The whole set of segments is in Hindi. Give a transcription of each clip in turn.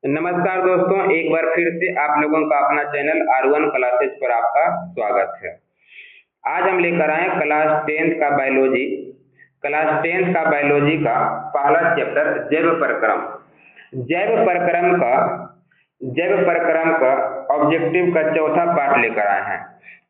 नमस्कार दोस्तों, एक बार फिर से आप लोगों का अपना चैनल R1 क्लासेज पर आपका स्वागत है। आज हम लेकर आए क्लास 10th का पहला चैप्टर जैव प्रक्रम का ऑब्जेक्टिव का चौथा पार्ट लेकर आए हैं।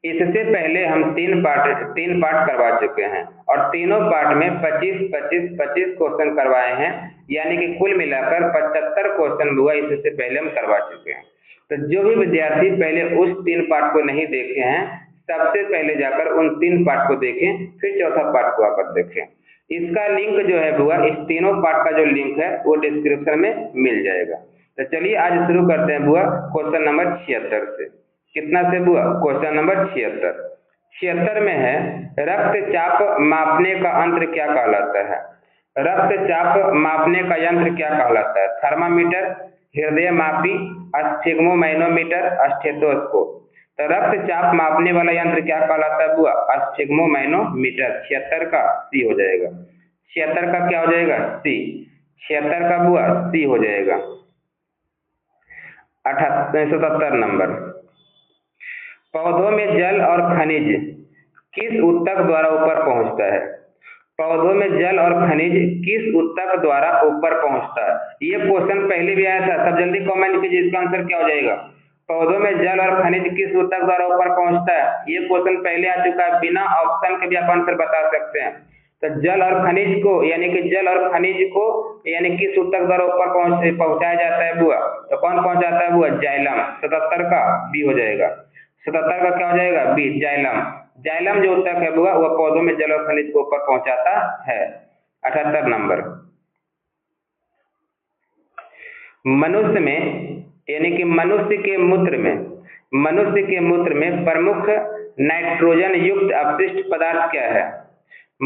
इससे पहले हम तीन पार्ट करवा चुके हैं और तीनों पार्ट में 25 क्वेश्चन करवाए हैं, यानी कि कुल मिलाकर 75 क्वेश्चन हुआ। इससे पहले हम करवा चुके हैं। तो जो भी विद्यार्थी पहले उस तीन पार्ट को नहीं देखे हैं, सबसे पहले जाकर उन तीन पार्ट को देखें, फिर चौथा पार्ट को आकर देखें। इसका लिंक जो है बुआ, इस तीनों पार्ट का जो लिंक है वो डिस्क्रिप्शन में मिल जाएगा। तो चलिए आज शुरू करते हैं बुआ क्वेश्चन नंबर 76 से। कितना से बुआ? क्वेश्चन नंबर 76 में है, रक्तचाप मापने का यंत्र क्या कहलाता है? रक्तचाप मापने का यंत्र क्या कहलाता है? थर्मामीटर, हृदय मापी, स्फिग्मोमैनोमीटर, स्टेथोस्कोप। तो रक्तचाप मापने वाला यंत्र क्या कहलाता है बुआ? स्फिग्मोमैनोमीटर। 76 का सी हो जाएगा। 76 का क्या हो जाएगा? सी। 76 का बुआ सी हो जाएगा। 77 नंबर, पौधों में जल और खनिज किस ऊतक द्वारा ऊपर पहुंचता है? पौधों में जल और खनिज किस ऊतक द्वारा ऊपर पहुंचता है? ये क्वेश्चन पहले भी आया था, सब जल्दी कमेंट कीजिए, इसका आंसर क्या हो जाएगा? पौधों में जल और खनिज किस ऊतक द्वारा ऊपर पहुंचता है? ये क्वेश्चन पहले आ चुका है, बिना ऑप्शन के भी आप आंसर बता सकते हैं। तो जल और खनिज को यानी किस ऊतक द्वारा ऊपर पहुंचाया जाता है बुआ? तो कौन पहुंचाता है बुआ? जाइलम। 77 का बी हो जाएगा। 77 का क्या हो जाएगा? B, xylem. जाइलम जो ऊतक है बुआ, वह पौधों में जल और खनिज को ऊपर पहुंचाता है। 78 नंबर, मनुष्य में यानी कि मनुष्य के मूत्र में प्रमुख नाइट्रोजन युक्त अपशिष्ट पदार्थ क्या है?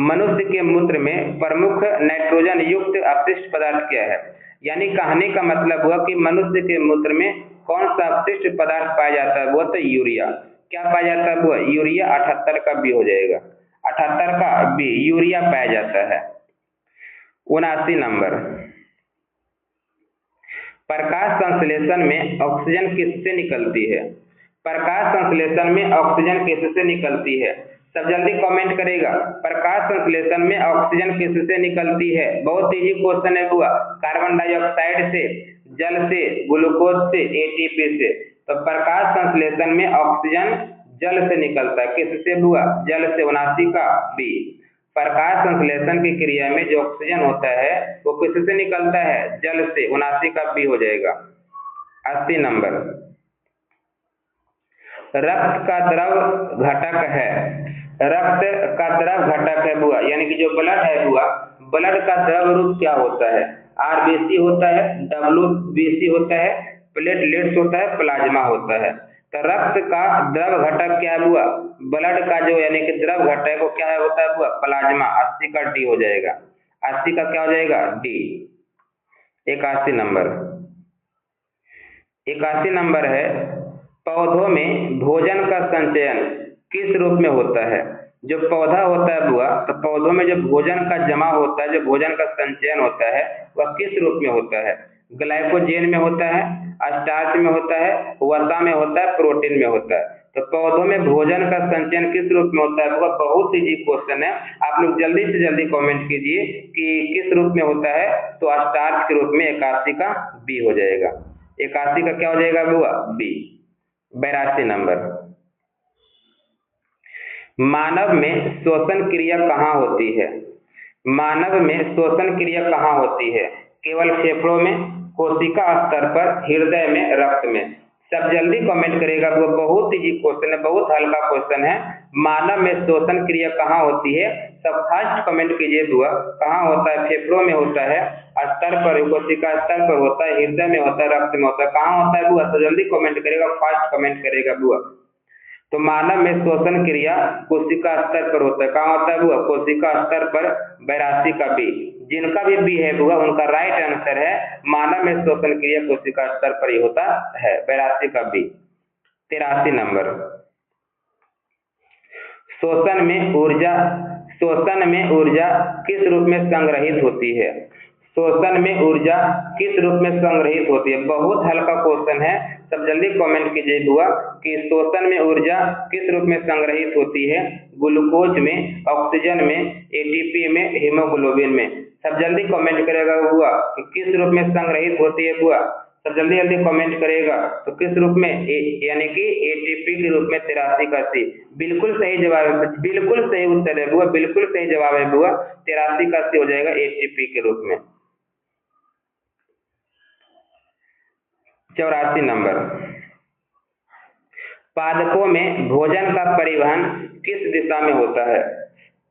मनुष्य के मूत्र में प्रमुख नाइट्रोजन युक्त अपशिष्ट पदार्थ क्या है? यानी कहने का मतलब हुआ कि मनुष्य के मूत्र में कौन सा अपशिष्ट पदार्थ पाया जाता है? वो तो यूरिया। क्या पाया जाता है वो? यूरिया। 78 का बी हो जाएगा। 78 का बी, यूरिया पाया जाता है। 79 नंबर, प्रकाश संश्लेषण में ऑक्सीजन किससे निकलती है? प्रकाश संश्लेषण में ऑक्सीजन किससे निकलती है? सब जल्दी कमेंट करेगा। प्रकाश संश्लेषण में ऑक्सीजन किससे निकलती है? बहुत इजी क्वेश्चन है बुआ। कार्बन डाइऑक्साइड से, जल से, ग्लूकोज से, एटीपी से। तो प्रकाश संश्लेषण में ऑक्सीजन जल से निकलता है। किससे बुआ? जल से। 79 का बी। प्रकाश संश्लेषण की क्रिया में जो ऑक्सीजन होता है वो किससे निकलता है? जल से। 79 का बी हो जाएगा। 80 नंबर, रक्त का द्रव घटक है बुआ, यानी कि जो ब्लड है बुआ, ब्लड का द्रव रूप क्या होता है? आरबीसी होता है, डब्ल्यूबीसी होता है, प्लेटलेट्स होता है, प्लाज्मा होता है। तो रक्त का द्रव घटक क्या है बुआ? ब्लड का जो यानी कि द्रव घटक वो क्या होता है बुआ? प्लाज्मा। 80 का डी हो जाएगा। 80 का क्या हो जाएगा? डी। 81 नंबर, 81 नंबर है, पौधों में भोजन का संचयन किस रूप में होता है? जो पौधा होता है बुआ, तो पौधों में जो भोजन का जमा होता है, जो भोजन का संचयन होता है, वह किस रूप में होता है? ग्लाइकोजेन में होता है, स्टार्च में होता है, वसा में होता है, प्रोटीन में होता है। तो पौधों में भोजन का संचयन किस रूप में होता है? बहुत इजी क्वेश्चन है, आप लोग जल्दी से जल्दी कमेंट कीजिए कि किस रूप में होता है। तो स्टार्च के रूप में। 81 का बी हो जाएगा। 81 का क्या हो जाएगा बुआ? बी। 82 नंबर, मानव में श्वसन क्रिया कहाँ होती है? मानव में श्वसन क्रिया कहाँ होती है? केवल फेफड़ों में, कोशिका स्तर पर, हृदय में, रक्त में। सब जल्दी कमेंट करेगा। वो बहुत इजी क्वेश्चन है, बहुत हल्का क्वेश्चन है। मानव में श्वसन क्रिया कहाँ होती है? सब फास्ट कमेंट कीजिए बुआ। कहाँ होता है? फेफड़ों में होता है, स्तर पर, कोशिका स्तर पर होता है, हृदय में होता है, रक्त में होता है। कहाँ होता है बुआ? तो जल्दी कमेंट करेगा, फास्ट कमेंट करेगा बुआ। तो मानव में श्वसन क्रिया कोशिका स्तर पर होता है। कहाँ होता है बुआ? कोशिका स्तर पर। 82 का बी। जिनका भी बी है बुआ उनका राइट आंसर है, मानव में श्वसन क्रिया कोशिका स्तर पर ही होता है। 82 का बी। 83 नंबर, शोषण में ऊर्जा किस रूप में संग्रहित होती है? शोषण में ऊर्जा किस रूप में संग्रहित होती है? बहुत हल्का क्वेश्चन है, सब जल्दी कमेंट कीजिए बुआ कि शोषण में ऊर्जा किस रूप में संग्रहित होती है? ग्लूकोज में, ऑक्सीजन में, एटीपी में, हीमोग्लोबिन में। सब जल्दी कमेंट करेगा बुआ कि किस रूप में संग्रहित होती है बुआ? सब जल्दी जल्दी कमेंट करेगा तो किस रूप में? यानी कि एटीपी के रूप में 83 का सी। बिल्कुल सही जवाब है, बिल्कुल सही उत्तर है बुआ, बिल्कुल सही जवाब है बुआ, 83 का सी हो जाएगा एटीपी के रूप में। 84 नंबर, पादपों में भोजन का परिवहन किस दिशा में होता है?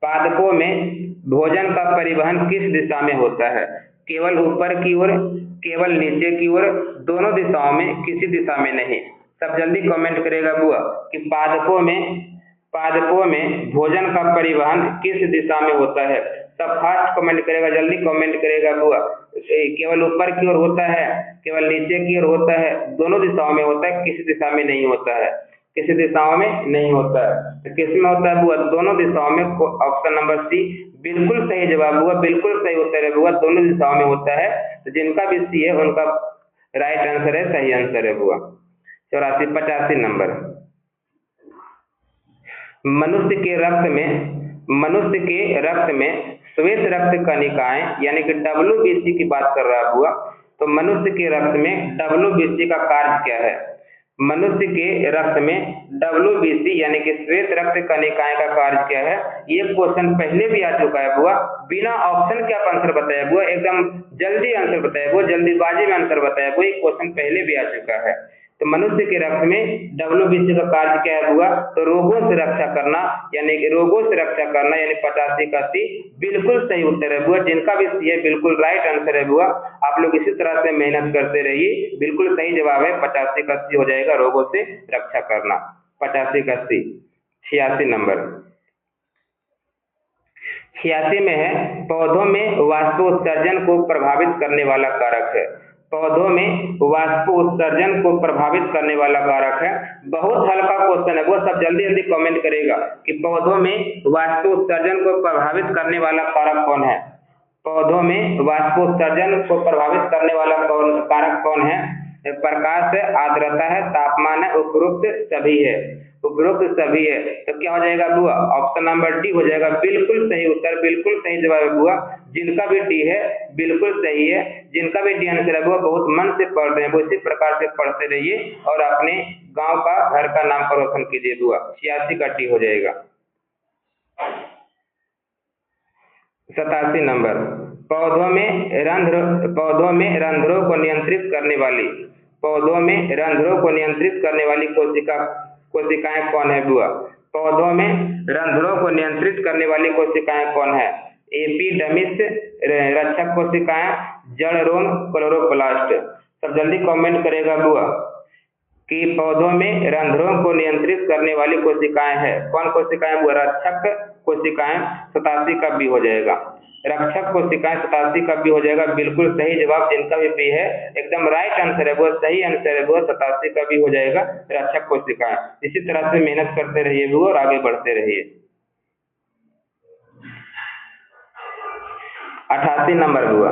पादपों में भोजन का परिवहन किस दिशा में होता है? केवल ऊपर की ओर, केवल नीचे की ओर, दोनों दिशाओं में, किसी दिशा में नहीं। सब जल्दी कमेंट करेगा बुआ कि पादपों में भोजन का परिवहन किस दिशा में होता है? सब फास्ट कमेंट करेगा, जल्दी कमेंट करेगा बुआ। केवल ऊपर की ओर होता है, केवल नीचे की ओर होता है, दोनों दिशाओं में होता है, किसी दिशा में नहीं होता है, किसी दिशाओं में नहीं होता है। तो किस में होता है बुआ? दोनों दिशाओं में। ऑप्शन नंबर सी बिल्कुल सही जवाब बुआ, बिल्कुल सही उत्तर है बुआ, दोनों दिशाओं में होता है। तो जिनका भी सी है उनका राइट आंसर है, सही आंसर है बुआ। 85 नंबर, मनुष्य के रक्त में श्वेत रक्त कणिकाएं यानी कि WBC की बात कर रहा है बुआ। तो मनुष्य के रक्त में WBC का कार्य क्या है? मनुष्य के रक्त में WBC यानी कि श्वेत रक्त कणिकाएं का कार्य क्या है? ये क्वेश्चन पहले भी आ चुका है बुआ, बिना ऑप्शन के आप आंसर बताया बुआ, एकदम जल्दी आंसर बताया बुआ, जल्दीबाजी में आंसर बताया बुआ, ये क्वेश्चन पहले भी आ चुका है। तो मनुष्य के रक्त में WBC का कार्य क्या है बुआ? तो रोगों से रक्षा करना, यानी कि रोगों से रक्षा करना, यानी 85 का सी बिल्कुल सही उत्तर है बुआ। जिनका भी सी है बिल्कुल राइट आंसर है बुआ। आप लोग इसी तरह से मेहनत करते रहिए, बिल्कुल सही जवाब है, 85 का सी हो जाएगा, रोगों से रक्षा करना, 85 का सी। 86 नंबर, 86 में है, पौधों में वाष्पोत्सर्जन को प्रभावित करने वाला कारक है। पौधों में वाष्पोत्सर्जन को प्रभावित करने वाला कारक है। बहुत हल्का क्वेश्चन है, वो सब जल्दी जल्दी कमेंट करेगा कि पौधों में वाष्पोत्सर्जन को प्रभावित करने वाला कारक कौन है? पौधों में वाष्पोत्सर्जन को प्रभावित करने वाला कारक कौन है? प्रकाश है, आर्द्रता है, तापमान है, उपरोक्त सभी है। उपरोक्त सभी है, तो क्या हो जाएगा बुआ? ऑप्शन नंबर डी हो जाएगा, बिल्कुल सही उत्तर, बिल्कुल सही जवाब है बुआ। जिनका भी डी है बिल्कुल सही है, जिनका भी डी आंसर है बुआ, बहुत मन से पढ़ रहे हैं वो, इसी प्रकार से पढ़ते रहिए और अपने गांव का, घर का नाम का रोशन कीजिए बुआ। 86 का डी हो जाएगा। 87 नंबर, पौधों में रंध्रों को नियंत्रित करने वाली कोशिकाएं कौन है बुआ? पौधों में रंध्रों को नियंत्रित करने वाली कोशिकाएं कौन है? एपिडर्मिस, रक्षक कोशिकाएं, जड़ रोम, क्लोरोप्लास्ट। सब जल्दी कमेंट करेगा बुआ कि पौधों में रंध्रों को नियंत्रित करने वाली कोशिकाएं है, कौन कोशिकाएं बुआ? रक्षक कोशिकाएं, 87 का भी हो जाएगा। रक्षक कोशिकाएं 87 का भी हो जाएगा, बिल्कुल सही जवाब। जिनका भी है एकदम राइट आंसर है वो, सही आंसर है वो, 87 का भी हो जाएगा, रक्षक कोशिकाएं। इसी तरह से मेहनत करते रहिए वो और आगे बढ़ते रहिए। 88 नंबर हुआ,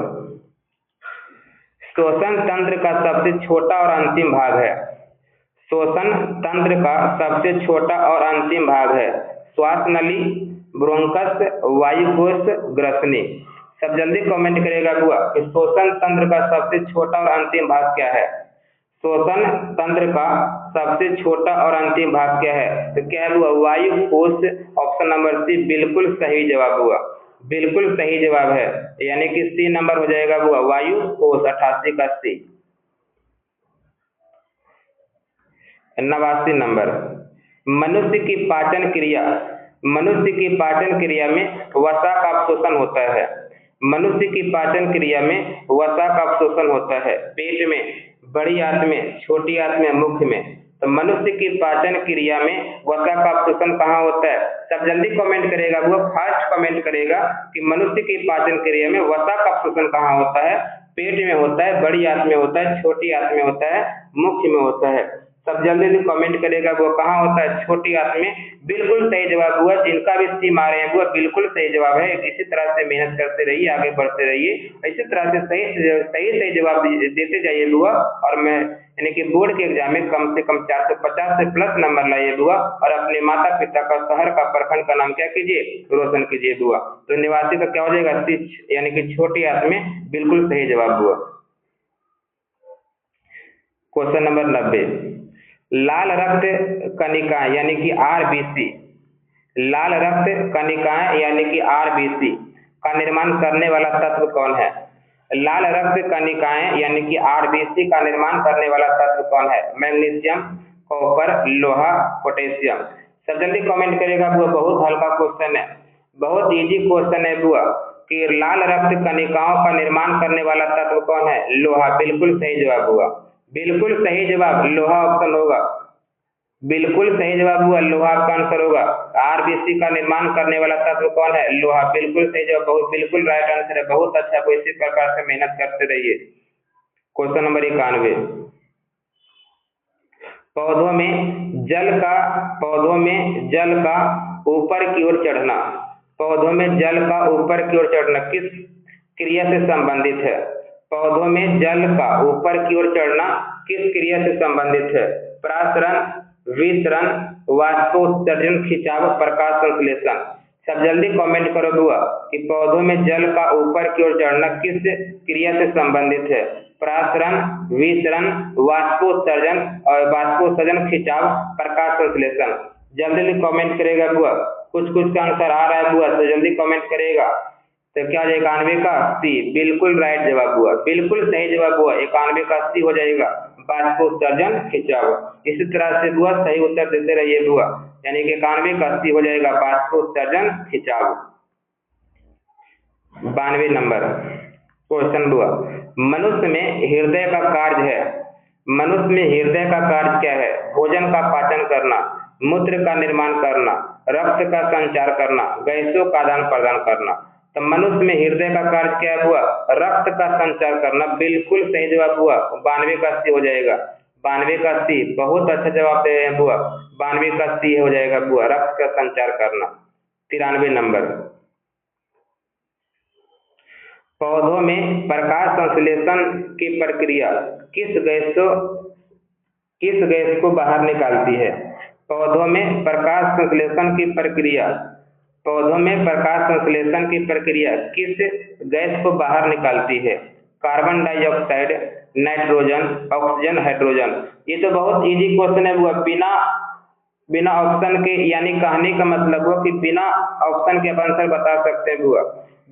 श्वसन तंत्र का सबसे छोटा और अंतिम भाग है। श्वसन तंत्र का सबसे छोटा और अंतिम भाग है श्वास नली, ब्रोंकस, वायुकोश, ग्रसनी। सब जल्दी कमेंट करेगा बुआ कि श्वसन तंत्र का सबसे छोटा और अंतिम भाग क्या है? श्वसन तंत्र का सबसे छोटा और अंतिम भाग क्या है? तो क्या है बुआ? वायुकोश। ऑप्शन नंबर सी बिल्कुल सही जवाब हुआ, बिल्कुल सही जवाब है, यानी कि सी नंबर हो जाएगा बुआ, वायुकोश, 88 का सी। 89 नंबर, मनुष्य की पाचन क्रिया में वसा का अवशोषण होता है। मनुष्य की पाचन क्रिया में वसा का अवशोषण होता है पेट में, बड़ी आंत में, छोटी आंत में, मुख में। तो मनुष्य की पाचन क्रिया में वसा का अवशोषण कहाँ होता है? सब जल्दी कमेंट करेगा वो, फास्ट कमेंट करेगा कि मनुष्य की पाचन क्रिया में वसा का अवशोषण कहाँ होता है? पेट में होता है, बड़ी आंत में होता है, छोटी आंत में होता है, मुख में होता है। सब जल्दी जल्दी कमेंट करेगा बुआ, कहाँ होता है? छोटी आंत में। बिल्कुल सही जवाब हुआ, जिनका भी सी मारे हैं बुआ बिल्कुल सही जवाब है। इसी तरह से मेहनत करते रहिए, आगे बढ़ते रहिए, इसी तरह से सही जवाब देते जाइए बुआ। और मैं यानी कि बोर्ड के एग्जाम में कम से कम 450 से प्लस नंबर लाइए बुआ। और अपने माता पिता का, शहर का, प्रखंड का नाम क्या कीजिए? रोशन कीजिए बुआ। तो निवासी का क्या हो जाएगा? सी यानी कि छोटी आंत में बिल्कुल सही जवाब हुआ। क्वेश्चन नंबर 90, लाल रक्त कणिकाएं यानी कि आरबीसी, लाल रक्त कणिकाएं यानी कि आरबीसी का निर्माण करने वाला तत्व कौन है? लाल रक्त कणिकाएं यानी कि आरबीसी का निर्माण करने वाला तत्व कौन है? मैग्नीशियम, कॉपर, लोहा, पोटेशियम। सब जल्दी कमेंट करेगा बुआ, बहुत हल्का क्वेश्चन है, बहुत इजी क्वेश्चन है बुआ कि लाल रक्त कणिकाओं का निर्माण करने वाला तत्व कौन है? लोहा। बिल्कुल सही जवाब हुआ, बिल्कुल सही जवाब, लोहा ऑप्शन होगा। बिल्कुल सही जवाब हुआ, लोहा आपका आंसर होगा। आरबीसी का निर्माण करने वाला तत्व कौन है? लोहा। बिल्कुल सही जवाब, बहुत बिल्कुल राइट आंसर है, बहुत अच्छा। को इसी प्रकार से मेहनत करते रहिए। क्वेश्चन नंबर 91, पौधों में जल का ऊपर की ओर चढ़ना, पौधों में जल का ऊपर की ओर चढ़ना किस क्रिया से संबंधित है? पौधों में जल का ऊपर की ओर चढ़ना किस क्रिया से संबंधित है? परासरण, विसरण, वाष्पोत्सर्जन, खिंचाव, प्रकाश संश्लेषण। सब जल्दी कमेंट करो बुआ कि पौधों में जल का ऊपर की ओर चढ़ना किस क्रिया से संबंधित है? परासरण, विसरण, वाष्पोत्सर्जन, खिंचाव, प्रकाश संश्लेषण। जल्दी जल्दी कमेंट करेगा बुआ, कुछ का आंसर आ रहा है बुआ तो जल्दी कमेंट करेगा। तो क्या 91 का सी, बिल्कुल राइट जवाब हुआ, बिल्कुल सही जवाब हुआ। 91 का सी हो जाएगा, वाष्पोत्सर्जन, खिंचाव। इसी तरह से बुआ सही उत्तर देते रहिए बुआ, यानी कि 91 का सी हो जाएगा, वाष्पोत्सर्जन, खिंचाव। 92 नंबर क्वेश्चन बुआ, मनुष्य में हृदय का कार्य है, मनुष्य में हृदय का कार्य क्या है? भोजन का पाचन करना, मूत्र का निर्माण करना, रक्त का संचार करना, गैसों का आदान प्रदान करना। तो मनुष्य में हृदय का कार्य क्या हुआ? रक्त का संचार करना। बिल्कुल सही जवाब हुआ, 92 का सी हो जाएगा, 92 का सी। बहुत अच्छा जवाब दे रहे हैं बुआ, 92 का सी हो जाएगा बुआ, रक्त का संचार करना। 93 नंबर, पौधों में प्रकाश संश्लेषण की प्रक्रिया किस गैस को बाहर निकालती है? पौधों में प्रकाश संश्लेषण की प्रक्रिया, पौधों में प्रकाश संश्लेषण की प्रक्रिया किस गैस को बाहर निकालती है? Carbon dioxide, nitrogen, oxygen, hydrogen. ये तो बहुत इजी क्वेश्चन है बुआ, बिना ऑप्शन के, यानी कहने का मतलब हुआ कि बिना ऑप्शन के आप आंसर बता सकते हैं बुआ,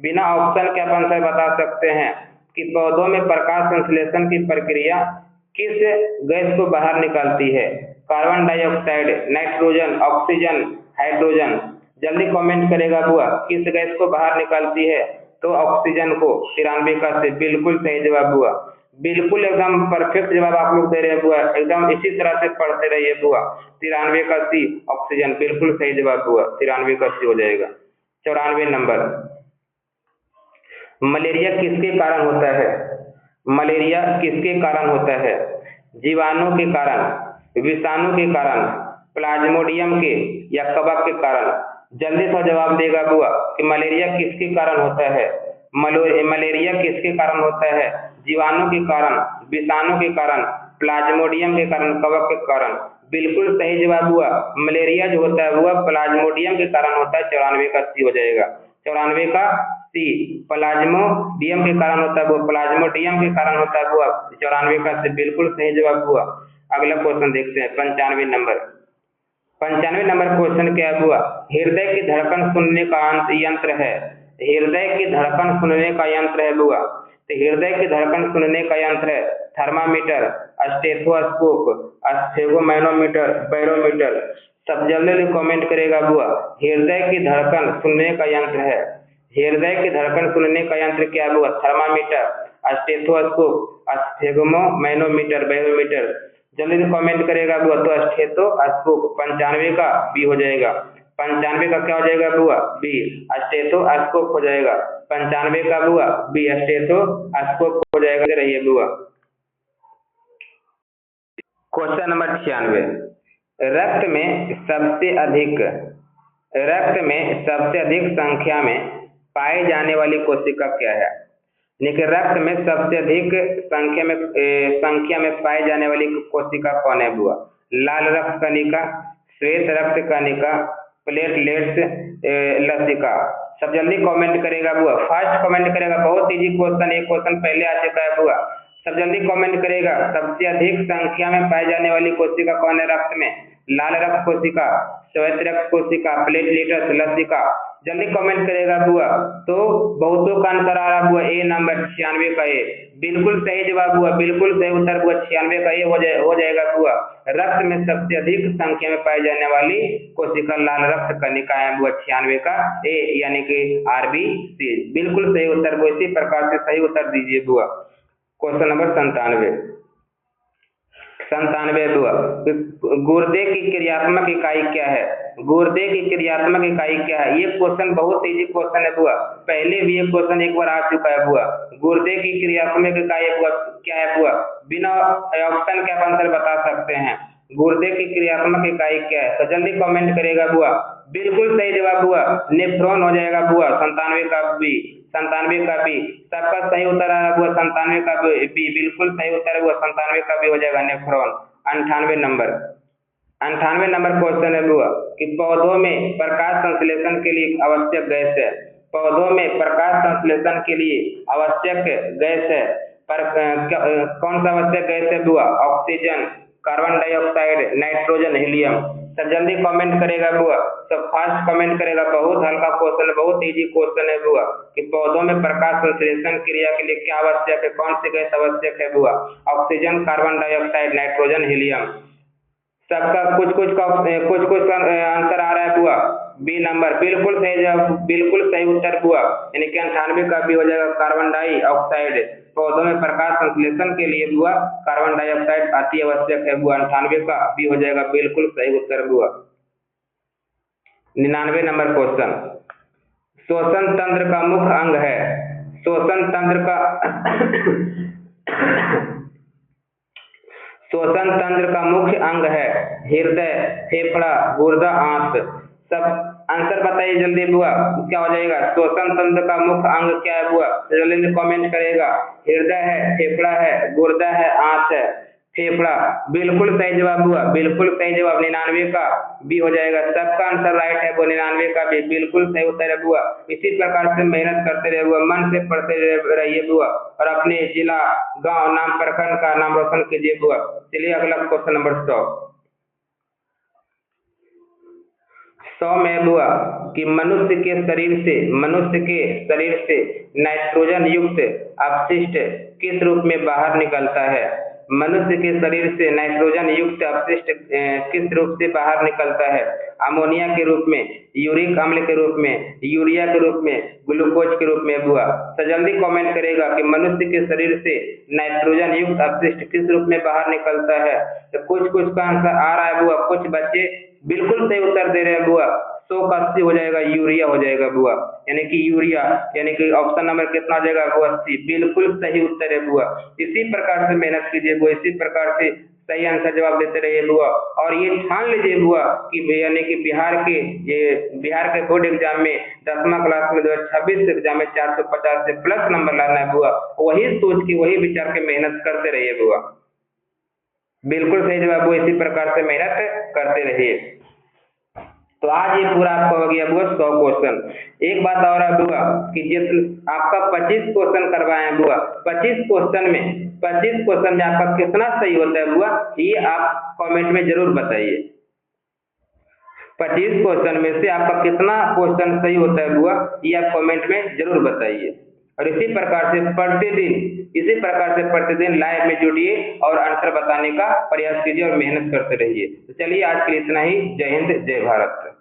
बिना ऑप्शन के आप आंसर बता सकते हैं कि पौधों में प्रकाश संश्लेषण की प्रक्रिया किस गैस को बाहर निकालती है? Carbon dioxide, nitrogen, oxygen, hydrogen. जल्दी कमेंट करेगा बुआ, किस गैस को बाहर निकालती है? तो ऑक्सीजन को। 93 का से बिल्कुल सही जवाब हुआ, बिल्कुल एकदम परफेक्ट जवाब आप लोग दे रहे हैं बुआ, एकदम इसी तरह से पढ़ते रहिए बुआ। 93 का सी, ऑक्सीजन, बिल्कुल सही जवाब हुआ, 93 का सी हो जाएगा। 94 नंबर, मलेरिया किसके कारण होता है? मलेरिया किसके कारण होता है? जीवाणु के कारण, विषाणु के कारण, प्लाज्मोडियम के या कवक के कारण? जल्दी से जवाब देगा बुआ कि मलेरिया किसके कारण होता है? मलेरिया किसके कारण होता है? जीवाणु के कारण, विषाणु के कारण, प्लाज्मोडियम के कारण, कवक के कारण। बिल्कुल सही जवाब हुआ, मलेरिया जो होता है वह प्लाज्मोडियम के कारण होता है। 94 का सी हो जाएगा, 94 का सी, प्लाज्मोडियम के कारण होता है, वो प्लाज्मोडियम के कारण होता है वो। 94 का सी बिल्कुल सही जवाब हुआ। अगला क्वेश्चन देखते हैं, 95 नंबर। 95 नंबर क्वेश्चन क्या हुआ? हृदय की धड़कन सुनने का यंत्र है, हृदय की धड़कन सुनने का यंत्र है बुआ। तो हृदय की धड़कन सुनने का यंत्र है थर्मामीटर, स्टेथोस्कोप, स्फेगोमैनोमीटर, बैरोमीटर। सब जल्दी कमेंट करेगा बुआ, हृदय की धड़कन सुनने का यंत्र है, हृदय की धड़कन सुनने का यंत्र क्या हुआ? Thermometer, stethoscope, sphygmomanometer, barometer. जल्दी से कमेंट करेगा बुआ, तो स्टेथोस्कोप। 95 का बी हो जाएगा, 95 का क्या हो जाएगा बुआ? बी, स्टेथोस्कोप हो जाएगा। 95 का बुआ बी, स्टेथोस्कोप हो जाएगा। रहिए बुआ। क्वेश्चन नंबर 96, रक्त में सबसे अधिक संख्या में पाई जाने वाली कोशिका क्या है? यानी कि रक्त में सबसे अधिक संख्या में पाई जाने वाली कोशिका कौन है बुआ? लाल रक्त कणिका, श्वेत रक्त कणिका, प्लेटलेट्स, लसिका। सब जल्दी कमेंट करेगा बुआ, फर्स्ट कमेंट करेगा। बहुत इजी क्वेश्चन, एक क्वेश्चन पहले आ चुका है बुआ। सब जल्दी कमेंट करेगा। सबसे अधिक संख्या में पाई जाने वाली कोशिका कौन है रक्त में? लाल रक्त कोशिका, श्वेत रक्त कोशिका, प्लेटलेट्स, लसिका। जल्दी कमेंट करेगा बुआ। तो बहुतों का आंसर आ रहा बुआ ए नंबर 96 का ए। बिल्कुल सही जवाब बुआ, बिल्कुल सही उत्तर बुआ, 96 का ए हो जाएगा बुआ। रक्त में सबसे अधिक संख्या में पाई जाने वाली कोशिका लाल रक्त कणिका है बुआ, 96 का ए, यानी कि RBC। बिल्कुल सही उत्तर बुआ, इसी प्रकार से सही उत्तर दीजिए बुआ। क्वेश्चन नंबर 97 बुआ, गुर्दे की क्रियात्मक इकाई क्या है? गुर्दे की क्रियात्मक इकाई क्या है? ये क्वेश्चन बहुत इजी क्वेश्चन है बुआ, पहले भी ये क्वेश्चन एक बार आ चुका है बुआ। गुर्दे की क्रियात्मक इकाई बुआ क्या है बुआ? बिना ऑप्शन के आप आंसर बता सकते हैं। गुर्दे की क्रियात्मक इकाई क्या है? तो जल्दी कमेंट करेगा बुआ। बिल्कुल सही जवाब बुआ, नेफ्रॉन हो जाएगा बुआ, 97 का बी। सबका सही उत्तर आ रहा बुआ, 97 का बी। बिल्कुल सही उत्तर है बुआ, 97 का बी हो जाएगा नेफ्रॉन। 98 नंबर क्वेश्चन है बुआ कि पौधों में प्रकाश संश्लेषण के लिए आवश्यक गैस है। पौधों में प्रकाश संश्लेषण के लिए आवश्यक गैस है, कौन सा आवश्यक गैस है बुआ? Oxygen, carbon dioxide, nitrogen, helium. सब जल्दी कमेंट करेगा बुआ, सब फास्ट कमेंट करेगा। बहुत हल्का क्वेश्चन है, बहुत इजी क्वेश्चन है बुआ कि पौधों में प्रकाश संश्लेषण क्रिया के लिए क्या आवश्यक है, कौन सी गैस आवश्यक है बुआ? Oxygen, carbon dioxide, nitrogen, helium. सबका कुछ आंसर आ रहा है बुआ। बी नंबर बिल्कुल सही जवाब, बिल्कुल सही उत्तर बुआ, यानी कि 98 का बी हो जाएगा कार्बन डाइऑक्साइड। पौधों में प्रकाश संश्लेषण के लिए बुआ कार्बन डाइऑक्साइड अति आवश्यक है बुआ, 98 का बी हो जाएगा बिल्कुल सही उत्तर बुआ। 99 नंबर क्वेश्चन, श्वसन तंत्र का मुख्य अंग है। श्वसन तंत्र का मुख्य अंग है हृदय, फेफड़ा, गुर्दा, आंत। सब आंसर बताइए जल्दी बुआ, क्या हो जाएगा? श्वसन तंत्र का मुख्य अंग क्या है बुआ? जल्दी कमेंट करेगा। हृदय है, फेफड़ा है, गुर्दा है, आंत है। फेफड़ा, बिल्कुल सही जवाब बुआ, बिल्कुल सही जवाब, 99 का बी हो जाएगा। सबका आंसर राइट है बुआ, 99 का बी बिल्कुल सही उत्तर है बुआ। इसी प्रकार से मेहनत करते रहिए बुआ, मन से पढ़ते रहिए बुआ, और अपने जिला, गांव, नाम, प्रखंड का नाम रोशन कीजिए बुआ। चलिए अगला क्वेश्चन नंबर 100 में बुआ कि मनुष्य के शरीर से नाइट्रोजन युक्त अपशिष्ट किस रूप में बाहर निकलता है? मनुष्य के शरीर से नाइट्रोजन युक्त अपशिष्ट किस रूप से बाहर निकलता है? अमोनिया के रूप में, यूरिक अम्ल के रूप में, यूरिया के रूप में, ग्लूकोज के रूप में बुआ। तो जल्दी कमेंट करेगा कि मनुष्य के शरीर से नाइट्रोजन युक्त अपशिष्ट किस रूप में बाहर निकलता है। तो कुछ का आंसर आ रहा है बुआ, कुछ बच्चे बिल्कुल सही उत्तर दे रहे हैं बुआ। 100 का 80 हो जाएगा, यूरिया हो जाएगा बुआ, यानी कि यूरिया, यानी कि ऑप्शन नंबर कितना हो जाएगा बुआ? 80। बिल्कुल सही उत्तर है बुआ। इसी प्रकार से मेहनत कीजिए बुआ, इसी प्रकार से सही आंसर जवाब देते रहिए बुआ। और ये ठान लीजिए बुआ कि यानी कि बिहार के बोर्ड एग्जाम में 10वीं क्लास में 2026 एग्जाम में 450 से प्लस नंबर लाना है बुआ। वही सोच के, वही विचार के मेहनत करते रहिए बुआ। बिल्कुल सही जवाब बुआ, इसी प्रकार से मेहनत करते रहिए। तो आज ये पूरा आपका हो गया बुआ 100 क्वेश्चन। एक बात और है बुआ कि जिस आपका 25 क्वेश्चन करवाए हैं बुआ, 25 क्वेश्चन में आपका कितना सही होता है बुआ, ये आप कमेंट में जरूर बताइए। 25 क्वेश्चन में से आपका कितना क्वेश्चन सही होता है बुआ, ये आप कमेंट में जरूर बताइए। और इसी प्रकार से प्रतिदिन लाइव में जुड़िए और आंसर बताने का प्रयास कीजिए और मेहनत करते रहिए। तो चलिए आज के लिए इतना ही। जय हिंद, जय भारत।